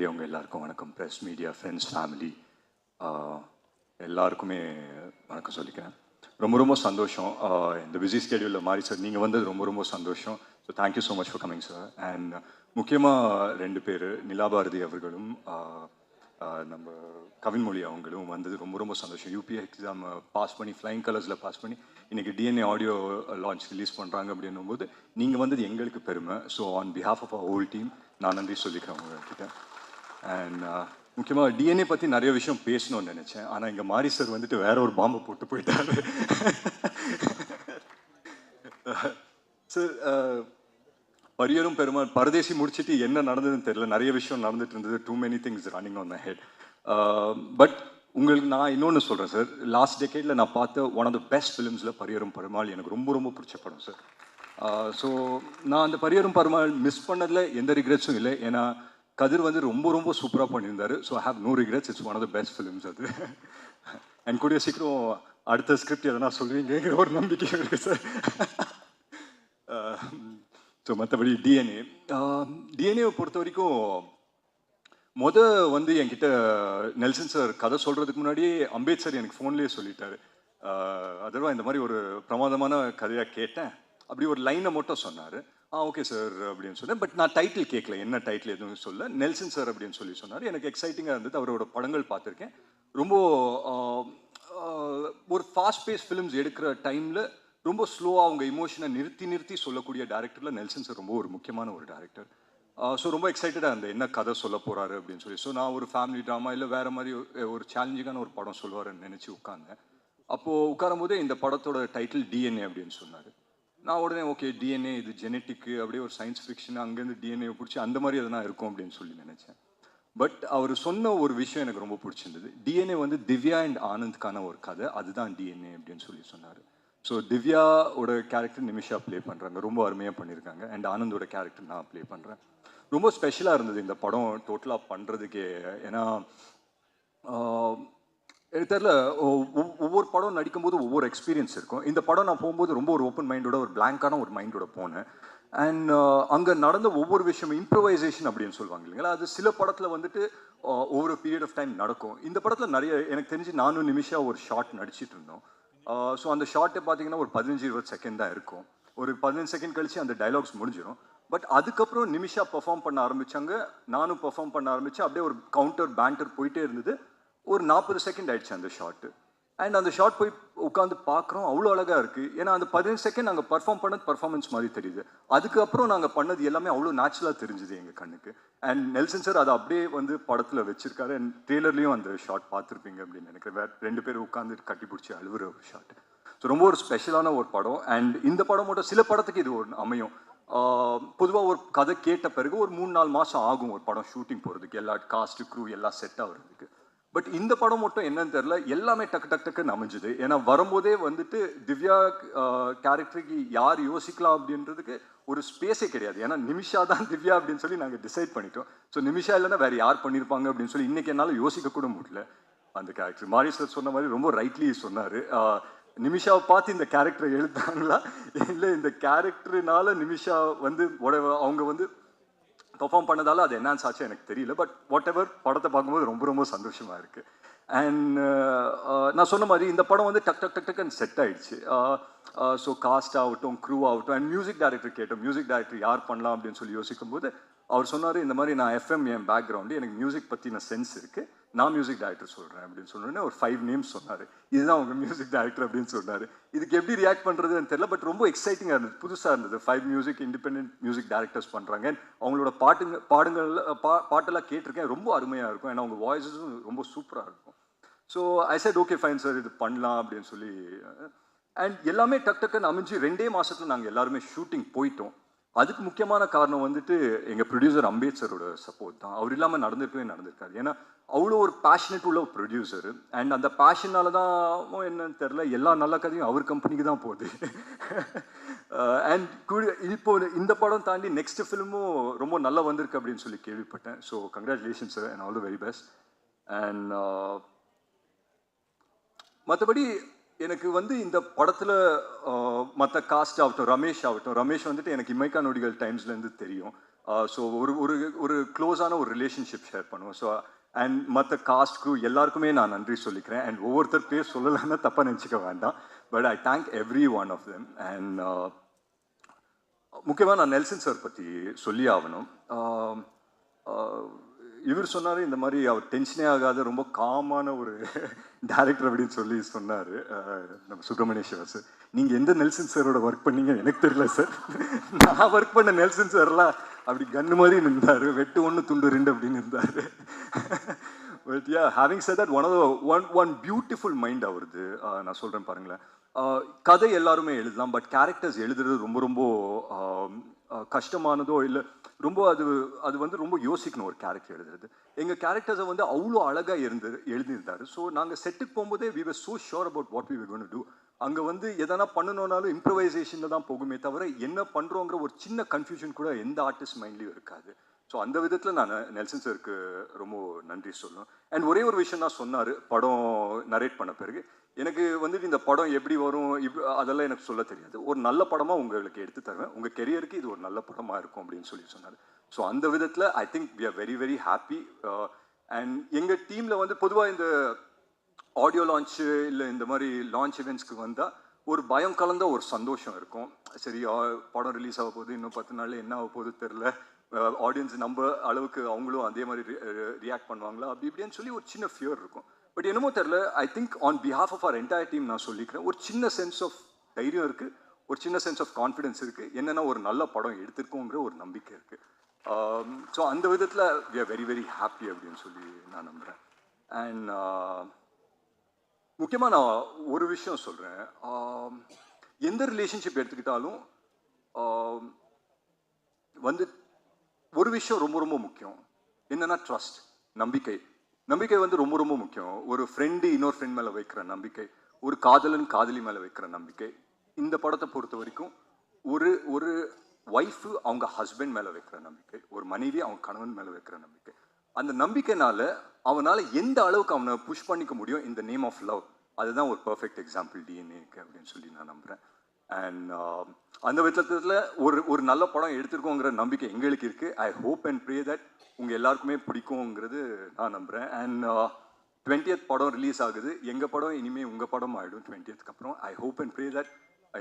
வரக்கூடியவங்க எல்லாருக்கும் வணக்கம். ப்ரெஸ், மீடியா, ஃப்ரெண்ட்ஸ், ஃபேமிலி எல்லாருக்குமே வணக்கம் சொல்லிக்கிறேன். ரொம்ப ரொம்ப சந்தோஷம். இந்த பிஸி ஸ்கெடியூலில் மாதிரி சார் நீங்கள் வந்தது ரொம்ப ரொம்ப சந்தோஷம். So thank you so much for coming sir. And முக்கியமாக 2 பேர், நிலாபாரதி அவர்களும் நம்ம கவின்மொழி அவங்களும் வந்தது ரொம்ப ரொம்ப சந்தோஷம். யூபிஏ எக்ஸாம் பாஸ் பண்ணி ஃப்ளைங் கலர்ஸில் பாஸ் பண்ணி இன்றைக்கி டிஎன்ஏ ஆடியோ லான்ச் ரிலீஸ் பண்ணுறாங்க அப்படின்னும் போது நீங்கள் வந்தது எங்களுக்கு பெருமை. So on behalf of our whole team நான் நன்றி சொல்லிக்கிறேன் உங்ககிட்ட. அண்ட் முக்கியமாக டிஎன்ஏ பற்றி நிறைய விஷயம் பேசணும்னு நினச்சேன். ஆனால் இங்கே மாரி சார் வந்துட்டு வேற ஒரு பாம்பை போட்டு போயிட்டாரு. சார் பரியரும் பெருமாள் பரதேசி முடிச்சுட்டு என்ன நடந்ததுன்னு தெரியல. நிறைய விஷயம் நடந்துட்டு இருந்தது. Too many things running on my head. But உங்களுக்கு நான் இன்னொன்று சொல்கிறேன் சார். லாஸ்ட் டெக்கேடில் நான் பார்த்த ஒன் ஆஃப் த பெஸ்ட் ஃபிலிம்ஸில் பரியரும் பெருமாள் எனக்கு ரொம்ப ரொம்ப பிடிச்ச படம் சார். ஸோ நான் அந்த பரியரும் பெருமாள் மிஸ் பண்ணதில் எந்த ரிக்ரெட்ஸும் இல்லை. ஏன்னா கதிர் வந்து ரொம்ப ரொம்ப சூப்பராக பண்ணியிருந்தாரு. So I have no regrets. It's one of the best films அது. அண்ட் கூடிய சீக்கிரம் அடுத்த ஸ்கிரிப்ட் எதனா சொல்லுவீங்கிற ஒரு நம்பிக்கை இருக்குது சார். ஸோ மற்றபடி டிஎன்ஏவை பொறுத்த வரைக்கும் வந்து என்கிட்ட நெல்சன் சார் கதை சொல்கிறதுக்கு முன்னாடியே அம்பேத்கர் எனக்கு ஃபோன்லேயே சொல்லிட்டாரு. அதர்வா இந்த மாதிரி ஒரு பிரமாதமான கதையாக கேட்டேன். அப்படி ஒரு லைனை மட்டும் சொன்னார். ஓகே சார் அப்படின்னு சொன்னேன். பட் நான் டைட்டில் கேட்கல, என்ன டைட்டில் எதுவும் சொல்ல. நெல்சன் சார் அப்படின்னு சொன்னார். எனக்கு எக்ஸைட்டிங்காக இருந்தது. அவரோட படங்கள் பார்த்துருக்கேன். ரொம்ப ஒரு ஃபாஸ்ட் பேஸ் ஃபிலிம்ஸ் எடுக்கிற டைமில் ரொம்ப ஸ்லோவாக அவங்க இமோஷனை நிறுத்தி சொல்லக்கூடிய டேரக்டரில் நெல்சன் சார் ரொம்ப ஒரு முக்கியமான ஒரு டேரக்டர். ஸோ ரொம்ப எக்ஸைட்டடாக இருந்தேன் என்ன கதை சொல்ல போகிறாரு அப்படின்னு சொல்லி. ஸோ நான் ஒரு ஃபேமிலி ட்ராமா இல்லை வேறு மாதிரி ஒரு சேலஞ்சிங்கான ஒரு படம் சொல்லுவாருன்னு நினச்சி உட்காந்தேன். அப்போது உட்காரும் போதே இந்த படத்தோட டைட்டில் டிஎன்ஏ அப்படின்னு சொன்னார். நான் உடனே ஓகே டிஎன்ஏ இது ஜெனட்டிக்கு அப்படியே ஒரு சயின்ஸ் ஃபிக்ஷன், அங்கேருந்து டிஎன்ஏ பிடிச்சி அந்த மாதிரி எதனா இருக்கும் அப்படின்னு சொல்லி நினச்சேன். பட் அவர் சொன்ன ஒரு விஷயம் எனக்கு ரொம்ப பிடிச்சிருந்தது. டிஎன்ஏ வந்து திவ்யா அண்ட் ஆனந்த்கான ஒரு கதை, அதுதான் டிஎன்ஏ அப்படின்னு சொல்லி சொன்னார். ஸோ திவ்யாவோட கேரக்டர் நிமிஷா ப்ளே பண்ணுறாங்க, ரொம்ப அருமையாக பண்ணியிருக்காங்க. அண்ட் ஆனந்தோட கேரக்டர் நான் ப்ளே பண்ணுறேன். ரொம்ப ஸ்பெஷலாக இருந்தது இந்த படம் டோட்டலாக பண்ணுறதுக்கே. ஏன்னா எனக்கு தெரியல, ஒவ்வொரு படம் நடிக்கும்போது ஒவ்வொரு எக்ஸ்பீரியன்ஸ் இருக்கும். இந்த படம் நான் போகும்போது ரொம்ப ஒரு ஓப்பன் மைண்டோட, ஒரு பிளாங்கான ஒரு மைண்டோட போனேன். அண்ட் அங்கே நடந்த ஒவ்வொரு விஷயமும் இம்ப்ரவைசேஷன் அப்படின்னு சொல்லுவாங்க இல்லைங்களா, அது சில படத்தில் வந்துட்டு ஒவ்வொரு பீரியட் ஆஃப் டைம் நடக்கும். இந்த படத்தில் நிறைய எனக்கு தெரிஞ்சு நானும் நிமிஷா ஒரு ஷார்ட் நடிச்சிட்டு இருந்தோம். ஸோ அந்த ஷார்ட்டை பார்த்தீங்கன்னா ஒரு 15-20 செகண்ட் தான் இருக்கும். ஒரு 15 செகண்ட் கழிச்சு அந்த டைலாக்ஸ் முடிஞ்சிடும். பட் அதுக்கப்புறம் நிமிஷா பெர்ஃபார்ம் பண்ண ஆரம்பித்தாங்க, நானும் பெர்ஃபார்ம் பண்ண ஆரம்பித்தேன். அப்படியே ஒரு கவுண்டர் பேண்டர் போயிட்டே இருந்தது. ஒரு 40 செகண்ட் ஆயிடுச்சு அந்த ஷார்ட்டு. அண்ட் அந்த ஷார்ட் போய் உட்காந்து பார்க்குறோம், அவ்வளோ அழகாக இருக்குது. ஏன்னா அந்த 15 செகண்ட் நாங்கள் பர்ஃபார்ம் பண்ணது பர்ஃபார்மன்ஸ் மாதிரி தெரியுது. அதுக்கப்புறம் நாங்கள் பண்ணது எல்லாமே அவ்வளோ நேச்சுரலாக தெரிஞ்சுது எங்கள் கண்ணுக்கு. அண்ட் நெல்சன் சார் அதை அப்படியே வந்து படத்தில் வச்சிருக்காரு. அண்ட் ட்ரெய்லர்லேயும் அந்த ஷார்ட் பார்த்துருப்பீங்க அப்படின்னு நினைக்கிறேன். வேறு 2 பேர் உட்காந்து கட்டி பிடிச்சி அழுவுற ஒரு ஷார்ட். ஸோ ரொம்ப ஒரு ஸ்பெஷலான ஒரு படம். அண்ட் இந்த படம் மட்டும் சில படத்துக்கு இது ஒரு அமையும். பொதுவாக ஒரு கதை கேட்ட பிறகு ஒரு 3-4 மாதம் ஆகும் ஒரு படம் ஷூட்டிங் போகிறதுக்கு, எல்லா காஸ்ட் க்ரூ எல்லாம் செட் ஆகிறதுக்கு. பட் இந்த படம் மட்டும் என்னன்னு தெரியல, எல்லாமே டக்குன்னு அமைஞ்சுது. ஏன்னா வரும்போதே வந்துட்டு திவ்யா கேரக்டருக்கு யார் யோசிக்கலாம் அப்படின்றதுக்கு ஒரு ஸ்பேஸே கிடையாது. ஏன்னா நிமிஷா தான் திவ்யா அப்படின்னு சொல்லி நாங்கள் டிசைட் பண்ணிட்டோம். ஸோ நிமிஷா இல்லைன்னா வேறு யார் பண்ணியிருப்பாங்க அப்படின்னு சொல்லி இன்றைக்கி என்னால் யோசிக்க கூட முடியல அந்த கேரக்டர். மாரி சார் சொன்ன மாதிரி ரொம்ப ரைட்லி சொன்னார். நிமிஷாவை பார்த்து இந்த கேரக்டரை எழுத்தாங்களா இல்லை இந்த கேரக்டர்னால நிமிஷா வந்து அவங்க வந்து பெர்ஃபார்ம் பண்ணதால அது என்ஹான்ஸ் ஆச்சு எனக்கு தெரியல. பட் வாட் எவர், படத்தை பார்க்கும்போது ரொம்ப ரொம்ப சந்தோஷமாக இருக்குது. அண்ட் நான் சொன்ன மாதிரி இந்த படம் வந்து டக்குன்னு செட் ஆகிடுச்சு. ஸோ காஸ்ட் ஆகட்டும், க்ரூ ஆகட்டும், அண்ட் மியூசிக் டைரக்டர் கேட்டோம். மியூசிக் டைரக்டர் யார் பண்ணலாம் அப்படின்னு சொல்லி யோசிக்கும்போது அவர் சொன்னார், இந்த மாதிரி நான் எஃப்எம் என் பேக்ரவுண்டு, எனக்கு மியூசிக் பற்றின சென்ஸ் இருக்குது, நான் மியூசிக் டைரக்டர் சொல்கிறேன் அப்படின்னு சொன்னோன்னே ஒரு 5 நேம்ஸ் சொன்னார். இதுதான் உங்கள் மியூசிக் டைரக்டர் அப்படின்னு சொன்னார். இதுக்கு எப்படி ரியாக்ட் பண்ணுறதுன்னு தெரியல. பட் ரொம்ப எக்ஸைட்டிங்காக இருந்தது, புதுசாக இருந்தது. 5 இண்டிபெண்டன்ட் மியூசிக் டைரக்டர்ஸ் பண்ணுறாங்க. அவங்களோட பாட்டெல்லாம் கேட்டிருக்கேன், ரொம்ப அருமையாக இருக்கும். ஏன்னா அவங்க வாய்ஸஸும் ரொம்ப சூப்பராக இருக்கும். So I set okay fine sir, இது பண்ணலாம் அப்படின்னு சொல்லி. அண்ட் எல்லாமே டக்குன்னு அமைஞ்சு 2 மாதத்தில் நாங்கள் எல்லாருமே ஷூட்டிங் போயிட்டோம். அதுக்கு முக்கியமான காரணம் வந்துட்டு எங்கள் ப்ரொடியூசர் அம்பேத்கரோட சப்போர்ட் தான். அவர் இல்லாமல் நடந்திருக்காரு. ஏன்னா அவ்வளோ ஒரு பேஷனேட் உள்ள ஒரு ப்ரொடியூசர். அண்ட் அந்த பேஷனால தான் என்னன்னு தெரில, எல்லா நல்ல கதையும் அவர் கம்பெனிக்கு தான் போகுது. அண்ட் இப்போ இந்த படம் தாண்டி நெக்ஸ்ட் ஃபிலிமும் ரொம்ப நல்லா வந்திருக்கு அப்படின்னு சொல்லி கேள்விப்பட்டேன். So congratulation sir and all the very best. And மற்றபடி எனக்கு வந்து இந்த படத்தில் மற்ற காஸ்ட் ஆகட்டும், ரமேஷ் வந்துட்டு எனக்கு இமைக்கா நொடிகள் டைம்ஸ்லேருந்து தெரியும். ஸோ ஒரு ஒரு ஒரு க்ளோஸான ஒரு ரிலேஷன்ஷிப் ஷேர் பண்ணுவோம். ஸோ அண்ட் மற்ற காஸ்ட்க்கு எல்லாருக்குமே நான் நன்றி சொல்லிக்கிறேன். அண்ட் ஒவ்வொருத்தர் பேர் சொல்லலைன்னா தப்பாக நினச்சிக்க வேண்டாம். But I thank every one of them. And முக்கியமாக நான் நெல்சன் சார் பற்றி சொல்லி ஆகணும். இவர் சொன்னார் இந்த மாதிரி அவர் டென்ஷனே ஆகாத ரொம்ப காமான ஒரு டேரக்டர் அப்படின்னு சொல்லி சொன்னார் நம்ம சுப்பிரமணிய சிவா சார். நீங்கள் எந்த நெல்சன் சாரோட ஒர்க் பண்ணீங்க எனக்கு தெரியல சார். நான் ஒர்க் பண்ண நெல்சன் சார்லாம் அப்படி கன்று மாதிரி நின்றார், வெட்டு 1 துண்டு 2 அப்படின்னு இருந்தார். But ya, having set that one beautiful mind அவருது. நான் சொல்கிறேன் பாருங்களேன், கதை எல்லாருமே எழுதலாம், பட் கேரக்டர்ஸ் எழுதுறது ரொம்ப ரொம்ப கஷ்டமானதோ இல்லை, ரொம்ப அது வந்து ரொம்ப யோசிக்கணும் ஒரு கேரக்டர் எழுதுறது. எங்கள் கேரக்டர்ஸை வந்து அவ்வளோ அழகாக எழுதியிருந்தாரு. ஸோ நாங்கள் செட்டுக்கு போகும்போதே we were so sure about what we were going to do. அங்கே வந்து எதனா பண்ணணும்னாலும் இம்ப்ரவைசேஷனில் தான் போகுமே தவிர என்ன பண்ணுறோங்கிற ஒரு சின்ன கன்ஃபியூஷன் கூட எந்த ஆர்டிஸ்ட் மைண்ட்லேயும் இருக்காது. ஸோ அந்த விதத்தில் நான் நெல்சன் சாருக்கு ரொம்ப நன்றி சொல்லணும். அண்ட் ஒரே ஒரு விஷயம் தான் சொன்னார் படம் நரேட் பண்ண பிறகு, எனக்கு வந்துட்டு இந்த படம் எப்படி வரும் அதெல்லாம் எனக்கு சொல்ல தெரியாது, ஒரு நல்ல படமாக உங்களுக்கு எடுத்து தருவேன், உங்கள் கெரியருக்கு இது ஒரு நல்ல படமாக இருக்கும் அப்படின்னு சொல்லி சொன்னார். ஸோ அந்த விதத்தில் I think we are very very happy. And எங்கள் டீமில் வந்து பொதுவாக இந்த ஆடியோ லான்ச்சு இல்லை இந்த மாதிரி லான்ச் இவெண்ட்ஸ்க்கு வந்தால் ஒரு பயம் கலந்த ஒரு சந்தோஷம் இருக்கும். சரி, படம் ரிலீஸ் ஆக போகுது, இன்னும் 10 நாளில் என்ன ஆக போகுது தெரில, ஆடியன்ஸ் நம்ம அளவுக்கு அவங்களும் அதே மாதிரி ரியாக்ட் பண்ணுவாங்களா அப்படி இப்படின்னு சொல்லி ஒரு சின்ன ஃபியர் இருக்கும். பட் என்னமோ தெரில, I think on behalf of our entire team நான் சொல்லிக்கிறேன், ஒரு சின்ன சென்ஸ் ஆஃப் தைரியம் இருக்குது, ஒரு சின்ன சென்ஸ் ஆஃப் கான்ஃபிடென்ஸ் இருக்குது. என்னென்னா ஒரு நல்ல படம் எடுத்திருக்கோங்கிற ஒரு நம்பிக்கை இருக்குது. ஸோ அந்த விதத்தில் we are very very happy அப்படின்னு சொல்லி நான் நம்புகிறேன். அண்ட் முக்கியமாக நான் ஒரு விஷயம் சொல்கிறேன், எந்த ரிலேஷன்ஷிப் எடுத்துக்கிட்டாலும் வந்து ஒரு விஷயம் ரொம்ப ரொம்ப முக்கியம், என்னன்னா ட்ரஸ்ட், நம்பிக்கை வந்து ரொம்ப ரொம்ப முக்கியம். ஒரு ஃப்ரெண்டு இன்னொரு ஃப்ரெண்ட் மேலே வைக்கிற நம்பிக்கை, ஒரு காதலி மேலே வைக்கிற நம்பிக்கை. இந்த படத்தை பொறுத்த வரைக்கும் ஒரு ஒய்ஃபு அவங்க ஹஸ்பண்ட் மேலே வைக்கிற நம்பிக்கை, ஒரு மனைவி அவங்க கணவன் மேலே வைக்கிற நம்பிக்கை. அந்த நம்பிக்கைனால அவனால் எந்த அளவுக்கு அவனை புஷ் பண்ணிக்க முடியும் இந்த நேம் ஆஃப் லவ், அதுதான் ஒரு பர்ஃபெக்ட் எக்ஸாம்பிள் டிஎன்ஏக்கு அப்படின்னு சொல்லி நான் நம்புகிறேன். அண்ட் அந்த விதத்தில் ஒரு நல்ல படம் எடுத்திருக்கோங்கிற நம்பிக்கை எங்களுக்கு இருக்குது. I hope and pray that உங்கள் எல்லாருக்குமே பிடிக்குங்கிறது நான் நம்புகிறேன். அண்ட் 20th படம் ரிலீஸ் ஆகுது, எங்கள் படம் இனிமேல் உங்கள் படம் ஆகிடும் 20th அப்புறம். I hope and pray that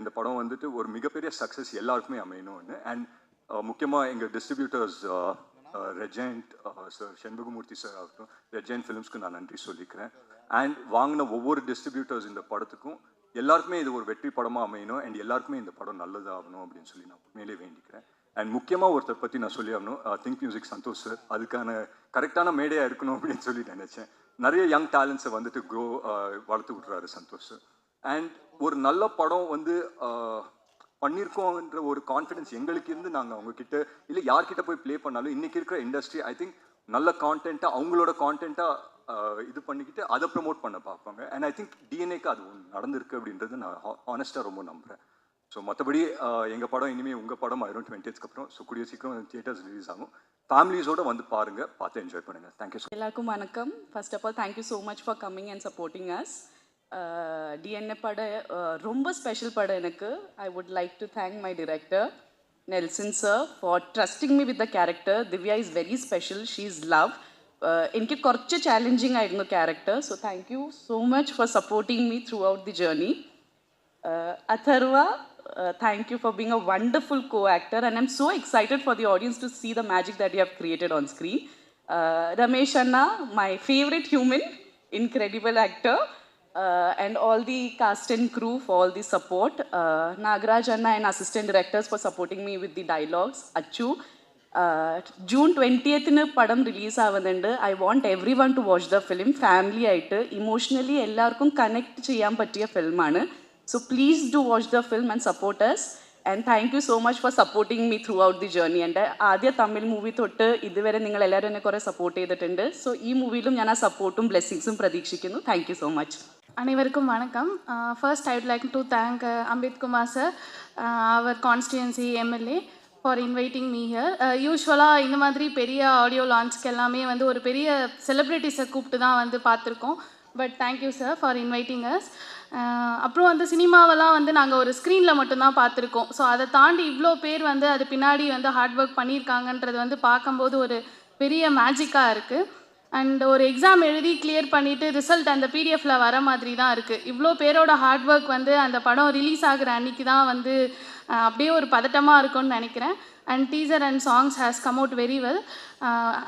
இந்த படம் வந்துட்டு ஒரு மிகப்பெரிய சக்ஸஸ் எல்லாருக்குமே அமையணும்னு. அண்ட் முக்கியமாக எங்கள் distributors Regent sir, Shenbagamoorthy sir ஆகட்டும், ரெஜெண்ட் ஃபிலிம்ஸ்க்கு நான் நன்றி சொல்லிக்கிறேன். அண்ட் வாங்கின ஒவ்வொரு டிஸ்ட்ரிபியூட்டர்ஸ் இந்த படத்துக்கும் எல்லாருக்குமே இது ஒரு வெற்றி படமாக அமையணும், அண்ட் எல்லாருக்குமே இந்த படம் நல்லதாகணும் அப்படின்னு சொல்லி நான் உண்மையிலே வேண்டிக்கிறேன். அண்ட் முக்கியமாக ஒருத்தர் பற்றி நான் சொல்லி ஆகணும், திங்க் மியூசிக் சந்தோஷ் சார். அதுக்கான கரெக்டான மேடையாக இருக்கணும் அப்படின்னு சொல்லி நினச்சேன். நிறைய யங் டேலண்ட்ஸை வந்துட்டு வளர்த்து விட்றாரு சந்தோஷ் சார். அண்ட் ஒரு நல்ல படம் வந்து பண்ணியிருக்கோன்ற ஒரு கான்ஃபிடென்ஸ் எங்களுக்கு இருந்து நாங்கள் அவங்கக்கிட்ட இல்லை யார்கிட்ட போய் ப்ளே பண்ணாலும் இன்றைக்கி இருக்கிற இண்டஸ்ட்ரி ஐ திங்க் நல்ல கான்டென்ட்டாக அவங்களோட கான்டென்ட்டாக இது பண்ணிக்கிட்டு அதை ப்ரமோட் பண்ண பார்ப்பாங்க. அண்ட் ஐ திங்க் டிஎன்ஏக்கு அது ஒன்று நடந்திருக்கு அப்படின்றது நான் ஹானஸ்ட்டாக ரொம்ப நம்புகிறேன். ஸோ மற்றபடி எங்கள் படம் இனிமேல் உங்கள் படம் ஆயிரும் 20th அப்புறம். ஸோ கூடிய சீக்கிரம் தியேட்டர்ஸ் ரிலீஸ் ஆகும், ஃபேமிலிஸோடு வந்து பாருங்கள், பார்த்து என்ஜாய் பண்ணுங்கள். தேங்க்யூ. எல்லாருக்கும் வணக்கம். First of all thank you so much for coming and supporting us. DNA படம் ரொம்ப ஸ்பெஷல் படம் எனக்கு. I would like to thank my director Nelson sir for trusting me with the character. Divya is very special, she is love. എനിക്ക് കുറച്ച് challenging ആയിരുന്നു character. So thank you so much for supporting me through out the journey. Atharva, thank you for being a wonderful co-actor, and I'm so excited for the audience to see the magic that you have created on screen. Ramesh Anna, my favorite human, incredible actor. And all the cast and crew for all the support. Nagaraj Anna and assistant directors for supporting me with the dialogues. Achu. June 20th in padam release avanundu. I want everyone to watch the film. Family aayittu emotionally ellarkum connect cheyan pattiya film aanu. So please do watch the film and support us. And thank you so much for supporting me throughout the journey. And ആദ്യ Tamil movie തൊട്ട് ഇതുവരെ നിങ്ങൾ എല്ലാവരും എന്നെ കുറേ support ചെയ്തിട്ടുണ്ട്. So ഈ മൂവിയിലും ഞാൻ ആ സപ്പോർട്ടും ബ്ലെസ്സിങ്സും പ്രതീക്ഷിക്കുന്നു. Thank you so much. அனைவருக்கும் வணக்கம். First I would like to thank Ambeth Kumar sir, our constituency MLA, for inviting me here. யூஸ்வலாக இந்த மாதிரி பெரிய ஆடியோ லான்ச்க்கு எல்லாமே வந்து ஒரு பெரிய செலிப்ரிட்டிஸை கூப்பிட்டு தான் வந்து பார்த்துருக்கோம். But thank you sir for inviting as. அப்புறம் வந்து சினிமாவெல்லாம் வந்து நாங்கள் ஒரு ஸ்க்ரீனில் மட்டும்தான் பார்த்துருக்கோம். ஸோ அதை தாண்டி இவ்வளோ பேர் வந்து அது பின்னாடி வந்து ஹார்ட் ஒர்க் பண்ணியிருக்காங்கன்றது வந்து பார்க்கும்போது ஒரு பெரிய மேஜிக்காக இருக்குது. அண்ட் ஒரு எக்ஸாம் எழுதி கிளியர் பண்ணிவிட்டு ரிசல்ட் அந்த பிடிஎஃப்ல வர மாதிரி தான் இருக்குது. இவ்வளோ பேரோட ஹார்ட் ஒர்க் வந்து அந்த படம் ரிலீஸ் ஆகிற அன்றைக்கி தான் வந்து அப்படியே ஒரு பதட்டமாக இருக்கும்னு நினைக்கிறேன். And teaser and songs has come out very well.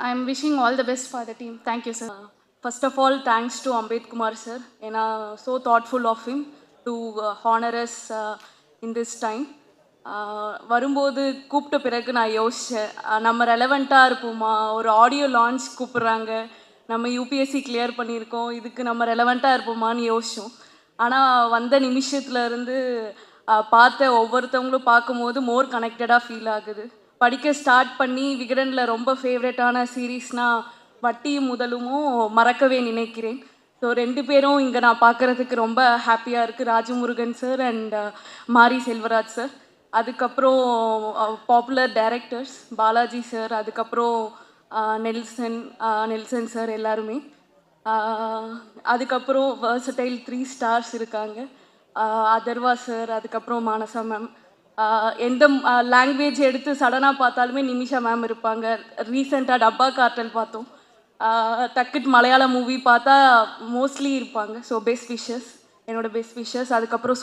I am wishing all the best for the team. Thank you sir. First of all, thanks to Ambed Kumar sir, and so thoughtful of him to honor us in this time. வரும்போது கூப்பிட்ட பிறகு நான் யோசித்தேன், நம்ம ரெலவெண்ட்டாக இருப்போமா, ஒரு audio launch கூப்பிட்றாங்க, நம்ம யூபிஎஸ்சி கிளியர் பண்ணியிருக்கோம், இதுக்கு நம்ம ரெலவெண்ட்டாக இருப்போமான்னு யோசித்தோம். ஆனால் வந்த நிமிஷத்துலேருந்து பார்த்த ஒவ்வொருத்தவங்களும் பார்க்கும்போது மோர் கனெக்டடாக ஃபீல் ஆகுது. படிக்க ஸ்டார்ட் பண்ணி விகடனில் ரொம்ப ஃபேவரட்டான சீரீஸ்னால் வட்டியும் முதலுமும் மறக்கவே நினைக்கிறேன். ஸோ 2 பேரும் இங்கே நான் பார்க்குறதுக்கு ரொம்ப ஹாப்பியாக இருக்குது. ராஜமுருகன் சார் அண்ட் மாரி செல்வராஜ் சார், அதுக்கப்புறம் பாப்புலர் டைரக்டர்ஸ் பாலாஜி சார், அதுக்கப்புறம் நெல்சன் சார் எல்லாருமே. அதுக்கப்புறம் வர்சடைல் 3 ஸ்டார்ஸ் இருக்காங்க, அதர்வா சார், அதுக்கப்புறம் மானசா மேம். எந்த லாங்குவேஜ் எடுத்து சடனாக பார்த்தாலுமே நிமிஷா மேம் இருப்பாங்க. ரீசெண்டாக டப்பா கார்ட்டல் பார்த்தோம், டக்குட் மலையாள மூவி பார்த்தா மோஸ்ட்லி இருப்பாங்க. ஸோ பெஸ்ட் விஷஸ், என்னோடய பெஸ்ட் விஷஸ். அதுக்கப்புறம்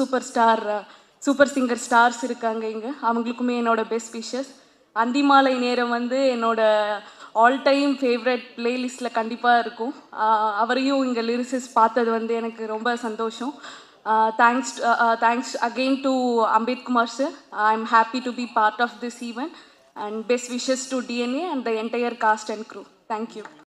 சூப்பர் சிங்கர் ஸ்டார்ஸ் இருக்காங்க இங்கே, அவங்களுக்குமே என்னோடய பெஸ்ட் விஷஸ். அந்திமாலை நேரம் வந்து என்னோடய ஆல் டைம் ஃபேவரட் பிளேலிஸ்ட்டில் கண்டிப்பாக இருக்கும். அவரையும் இங்கே லிரிசிஸ் பார்த்தது வந்து எனக்கு ரொம்ப சந்தோஷம். Thanks again to Ambed Kumar sir. I'm happy to be part of this event, and best wishes to DNA and the entire cast and crew. Thank you.